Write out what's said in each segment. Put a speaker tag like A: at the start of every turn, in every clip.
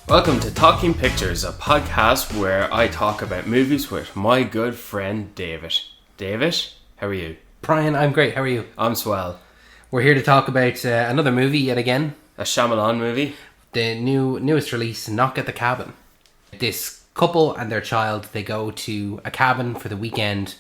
A: Welcome to Talking Pictures, a podcast where I talk about movies with my good friend David. David, how are you?
B: Brian, I'm great. How are you?
A: I'm swell.
B: We're here to talk about another movie yet again.
A: A Shyamalan movie.
B: The newest release, Knock at the Cabin. This couple and their child, they go to a cabin for the weekend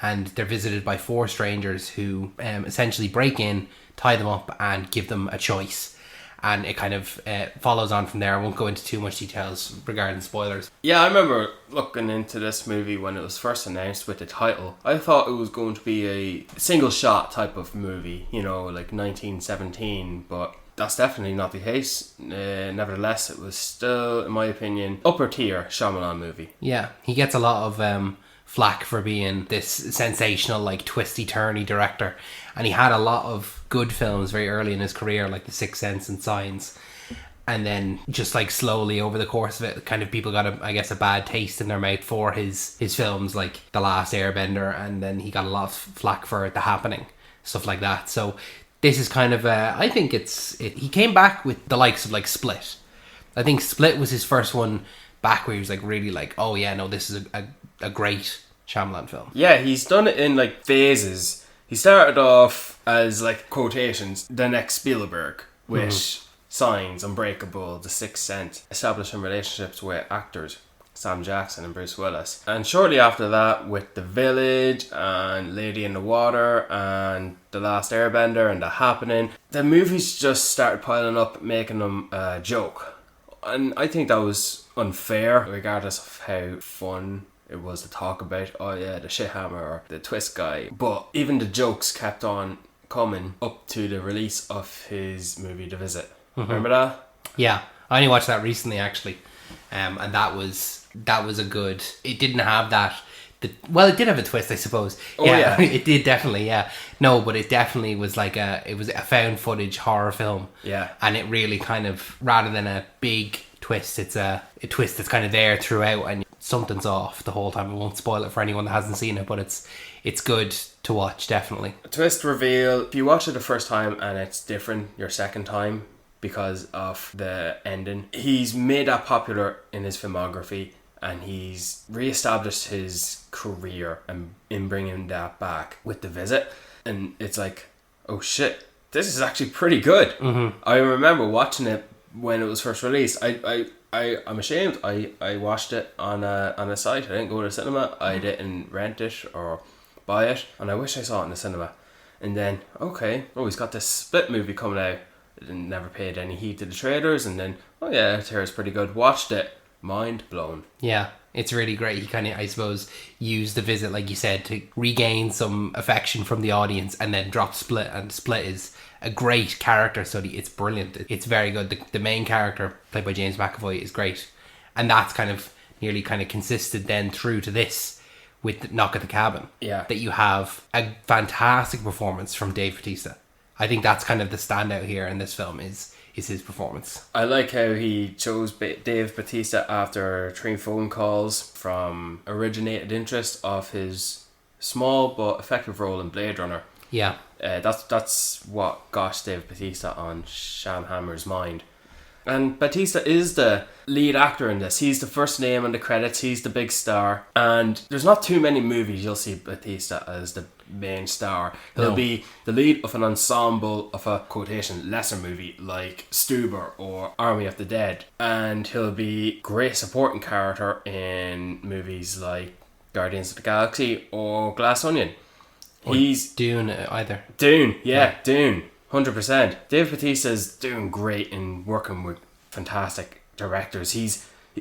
B: and they're visited by four strangers who essentially break in, tie them up and give them a choice. And it kind of follows on from there. I won't go into too much details regarding spoilers.
A: Yeah, I remember looking into this movie when it was first announced with the title. I thought it was going to be a single shot type of movie, you know, like 1917, but that's definitely not the case. Nevertheless, it was still, in my opinion, upper tier Shyamalan movie.
B: Yeah, he gets a lot of flack for being this sensational, like, twisty-turny director. And he had a lot of good films very early in his career, like The Sixth Sense and Signs. And then just like slowly over the course of it, kind of people got a bad taste in their mouth for his films, like The Last Airbender, and then he got a lot of flack for The Happening, stuff like that. So this is kind of I think he came back with the likes of like Split. I think Split was his first one back where he was like really like, oh yeah, no, this is a great Shyamalan film.
A: Yeah, he's done it in like phases. He started off as like quotations, the next Spielberg, with Signs, Unbreakable, The Sixth Sense, establishing relationships with actors, Sam Jackson and Bruce Willis. And shortly after that, with The Village and Lady in the Water and The Last Airbender and The Happening, the movies just started piling up, making them a joke. And I think that was unfair, regardless of how fun it was to talk about, oh yeah, the shit hammer or the twist guy. But even the jokes kept on coming up to the release of his movie The Visit. Remember that?
B: Yeah, I only watched that recently actually, and that was a good. It didn't have that. Well, it did have a twist, I suppose.
A: Oh yeah,
B: it did definitely. Yeah, no, but it definitely was like it was a found footage horror film.
A: Yeah,
B: and it really kind of, rather than a big twist, it's a twist that's kind of there throughout, and something's off the whole time. I won't spoil it for anyone that hasn't seen it, but it's good to watch, definitely.
A: A twist reveal. If you watch it the first time and it's different your second time because of the ending, he's made that popular in his filmography and he's re-established his career and in bringing that back with The Visit. And it's like, oh shit, this is actually pretty good. I remember watching it when it was first released. I'm ashamed. I watched it on a site. I didn't go to the cinema. I didn't rent it or buy it, and I wish I saw it in the cinema. And then, okay, he's got this Split movie coming out. I never paid any heed to the trailers, and then, oh yeah, it's pretty good. Watched it, mind blown.
B: Yeah, it's really great. He kind of, I suppose, used The Visit, like you said, to regain some affection from the audience, and then drop Split. And Split is a great character study. It's brilliant. It's very good. The main character, played by James McAvoy, is great. And that's kind of nearly kind of consisted then through to this with Knock at the Cabin.
A: Yeah.
B: That you have a fantastic performance from Dave Bautista. I think that's kind of the standout here in this film is his performance.
A: I like how he chose Dave Bautista after 3 phone calls from originated interest of his small but effective role in Blade Runner.
B: Yeah.
A: That's what got Dave Bautista on Shamhammer's mind. And Bautista is the lead actor in this. He's the first name on the credits. He's the big star. And there's not too many movies you'll see Bautista as the main star. He'll be the lead of an ensemble of a, quotation, lesser movie like Stuber or Army of the Dead. And he'll be great supporting character in movies like Guardians of the Galaxy or Glass Onion. He's
B: Dune either.
A: Dune, yeah. Dune, 100%. Dave Bautista's doing great in working with fantastic directors.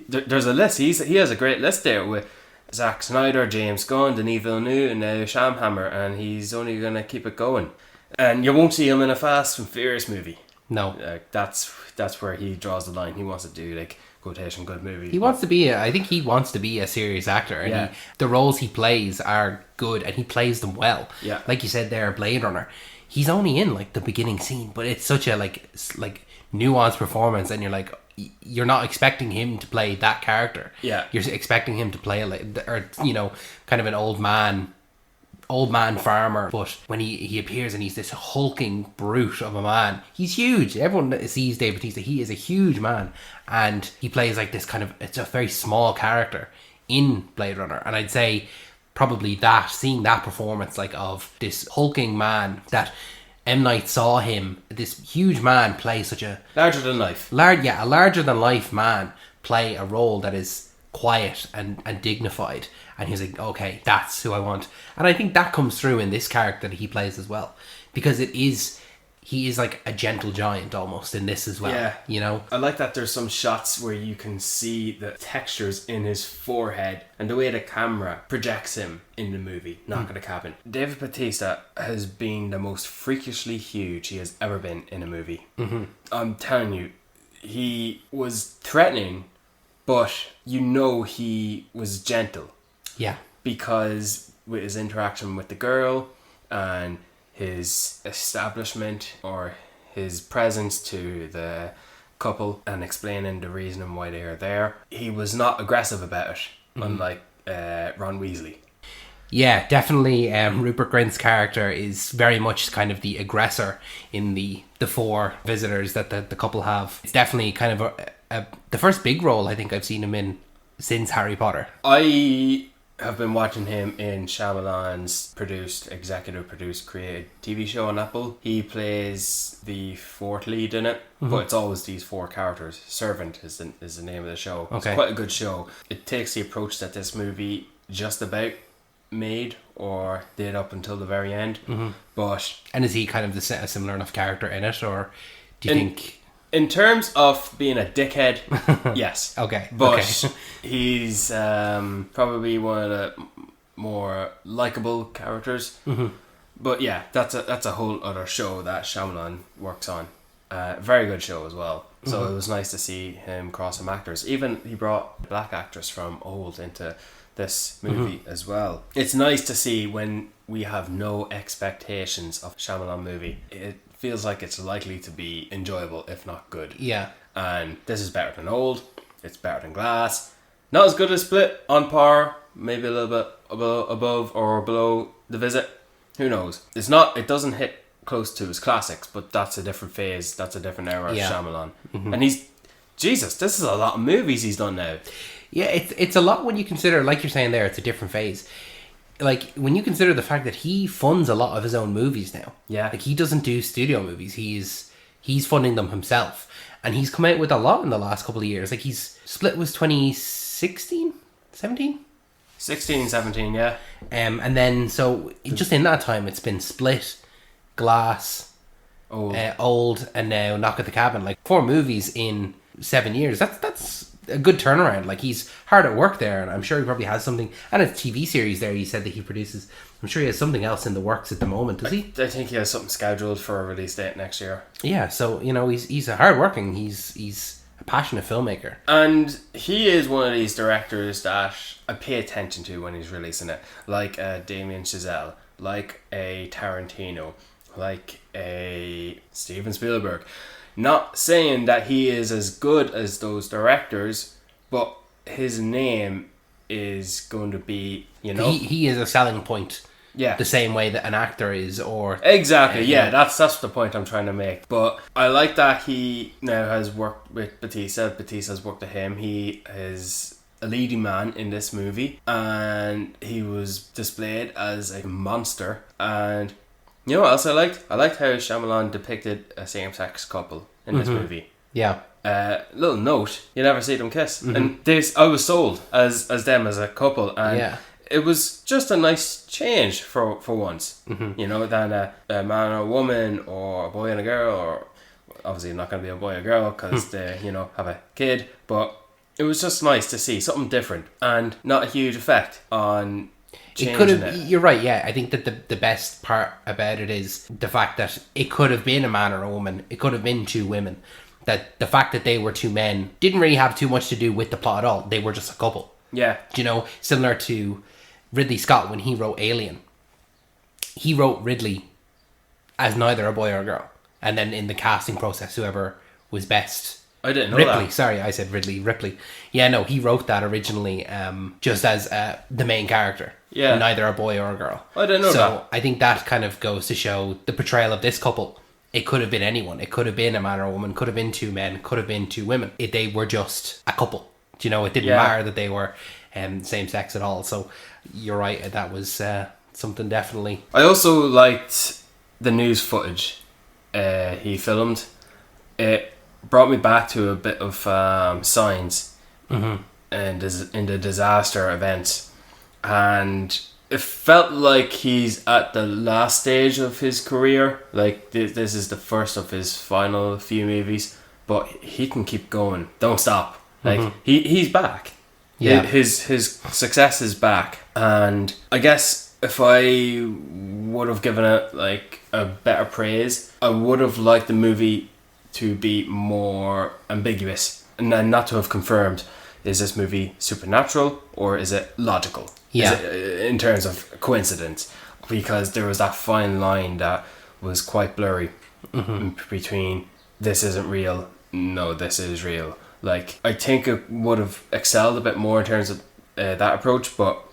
A: There's a list. He has a great list there with Zack Snyder, James Gunn, Denis Villeneuve, and now Shamhammer, and he's only gonna keep it going. And you won't see him in a Fast and Furious movie.
B: No,
A: that's where he draws the line. He wants to do like quotation good movies.
B: He wants to be I think he wants to be a serious actor, and the roles he plays are good, and he plays them well.
A: Yeah,
B: like you said there, Blade Runner. He's only in like the beginning scene, but it's such a like nuanced performance, and you're not expecting him to play that character.
A: Yeah,
B: you're expecting him to play kind of an old man old man farmer, but when he appears and he's this hulking brute of a man, he's huge. Everyone that sees Dave Bautista, he is a huge man, and he plays like this kind of, it's a very small character in Blade Runner. And I'd say probably that, seeing that performance like of this hulking man, that M. Night saw him, this huge man, play such a
A: Larger than life.
B: a larger than life man play a role that is quiet and dignified, and he's like, okay, that's who I want. And I think that comes through in this character that he plays as well, because he is like a gentle giant almost in this as well.
A: Yeah.
B: You know,
A: I like that there's some shots where you can see the textures in his forehead and the way the camera projects him in the movie Knock at the Cabin. David Bautista has been the most freakishly huge he has ever been in a movie. I'm telling you, he was threatening, but you know he was gentle.
B: yeah,
A: Because with his interaction with the girl and his establishment or his presence to the couple and explaining the reason why they are there, he was not aggressive about it, unlike Ron Weasley.
B: yeah, definitely. Rupert Grint's character is very much kind of the aggressor in the four visitors that the couple have. It's definitely kind of the first big role I think I've seen him in since Harry Potter.
A: I have been watching him in Shyamalan's executive produced, created TV show on Apple. He plays the fourth lead in it, but it's always these four characters. Servant is the name of the show.
B: Okay.
A: It's quite a good show. It takes the approach that this movie just about made or did up until the very end. But
B: And is he kind of a similar enough character in it, or do you think?
A: in terms of being a dickhead, yes.
B: Okay,
A: But
B: okay.
A: he's probably one of the more likable characters. But yeah, that's a whole other show that Shyamalan works on. Very good show as well. So it was nice to see him cross some actors. Even he brought a black actress from Old into this movie as well. It's nice to see when we have no expectations of a Shyamalan movie. It feels like it's likely to be enjoyable, if not good.
B: Yeah.
A: And this is better than Old. It's better than Glass. Not as good as Split, on par, maybe a little bit above or below The Visit. Who knows? It doesn't hit close to his classics, but that's a different phase. That's a different era of Shyamalan. And Jesus, this is a lot of movies he's done now.
B: Yeah, it's a lot when you consider, like you're saying there, it's a different phase. Like, when you consider the fact that he funds a lot of his own movies now.
A: Yeah.
B: Like, he doesn't do studio movies. He's funding them himself. And he's come out with a lot in the last couple of years. Like, Split was 2016? 17?
A: 16, 17, yeah.
B: And then, so, just in that time, it's been Split, Glass, Old, and now Knock at the Cabin. Like, 4 movies in 7 years. That's a good turnaround. Like, he's hard at work there, and I'm sure he probably has something, and a TV series there he said that he produces. I'm sure he has something else in the works at the moment, does he?
A: I think he has something scheduled for a release date next year.
B: Yeah, so, you know, he's a hard working, he's a passionate filmmaker.
A: And he is one of these directors that I pay attention to when he's releasing it, like a Damien Chazelle, like a Tarantino, like a Steven Spielberg. Not saying that he is as good as those directors, but his name is going to be, you know...
B: He is a selling point.
A: Yeah.
B: The same way that an actor is, or...
A: Exactly, yeah, that's the point I'm trying to make. But I like that he now has worked with Bautista. Bautista has worked with him. He is a leading man in this movie, and he was displayed as a monster. And you know what else I liked? I liked how Shyamalan depicted a same-sex couple in this movie.
B: Yeah.
A: Little note, you never see them kiss. And I was sold as them as a couple, and it was just a nice change for once. You know, than a man or a woman, or a boy and a girl, or obviously not going to be a boy or girl because they, you know, have a kid, but it was just nice to see something different and not a huge effect on changing it.
B: You're right, yeah. I think that the best part about it is the fact that it could have been a man or a woman. It could have been 2 women. That the fact that they were 2 men didn't really have too much to do with the plot at all. They were just a couple.
A: Yeah.
B: You know, similar to Ridley Scott when he wrote Alien. He wrote Ridley as neither a boy or a girl. And then in the casting process, whoever was best...
A: I didn't know
B: Ripley,
A: that.
B: sorry, I said Ripley. Yeah, no, he wrote that originally just as the main character.
A: Yeah.
B: neither a boy or a girl.
A: I didn't know
B: so
A: that.
B: I think that kind of goes to show the portrayal of this couple. It could have been anyone. It could have been a man or a woman. Could have been two men. Could have been two women. They were just a couple. Do you know? It didn't matter that they were same sex at all. So you're right. That was something definitely.
A: I also liked the news footage he filmed. It brought me back to a bit of Signs and in the disaster events, and it felt like he's at the last stage of his career. Like this is the first of his final few movies, but he can keep going. Don't stop. Like he's back.
B: Yeah.
A: His success is back, and I guess if I would have given it like a better praise, I would have liked the movie to be more ambiguous and not to have confirmed, is this movie supernatural or is it logical?
B: Yeah.
A: Is it, in terms of coincidence, because there was that fine line that was quite blurry between this isn't real, no, this is real. Like, I think it would have excelled a bit more in terms of that approach, but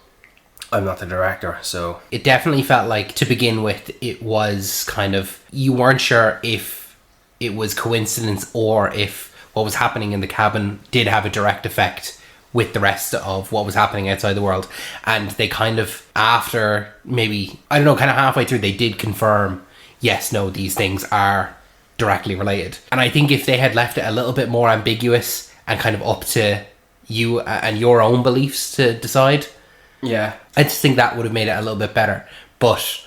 A: I'm not the director, so...
B: It definitely felt like, to begin with, it was kind of... You weren't sure if it was coincidence or if what was happening in the cabin did have a direct effect with the rest of what was happening outside the world. And they kind of, after maybe, I don't know, kind of halfway through, they did confirm, yes, no, these things are directly related. And I think if they had left it a little bit more ambiguous and kind of up to you and your own beliefs to decide,
A: yeah,
B: I just think that would have made it a little bit better. But,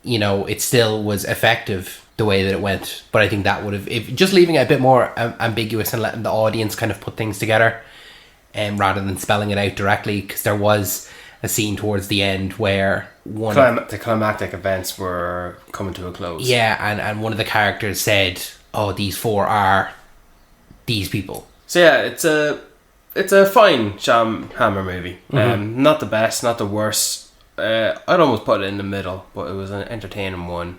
B: you know, it still was effective the way that it went. But I think that would have, if just leaving it a bit more ambiguous and letting the audience kind of put things together, rather than spelling it out directly, because there was a scene towards the end where
A: the climactic events were coming to a close.
B: Yeah, and one of the characters said, "Oh, these four are these people."
A: So yeah, it's a fine Sham Hammer movie. Not the best, not the worst. I'd almost put it in the middle, but it was an entertaining one.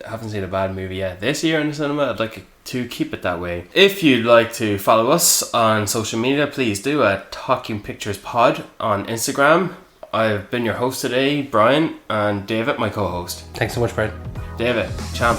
A: I haven't seen a bad movie yet this year in the cinema. I'd like to keep it that way. If you'd like to follow us on social media, please do at Talking Pictures Pod on Instagram. I've been your host today, Brian, and David, my co-host.
B: Thanks so much, Brian.
A: David, champ.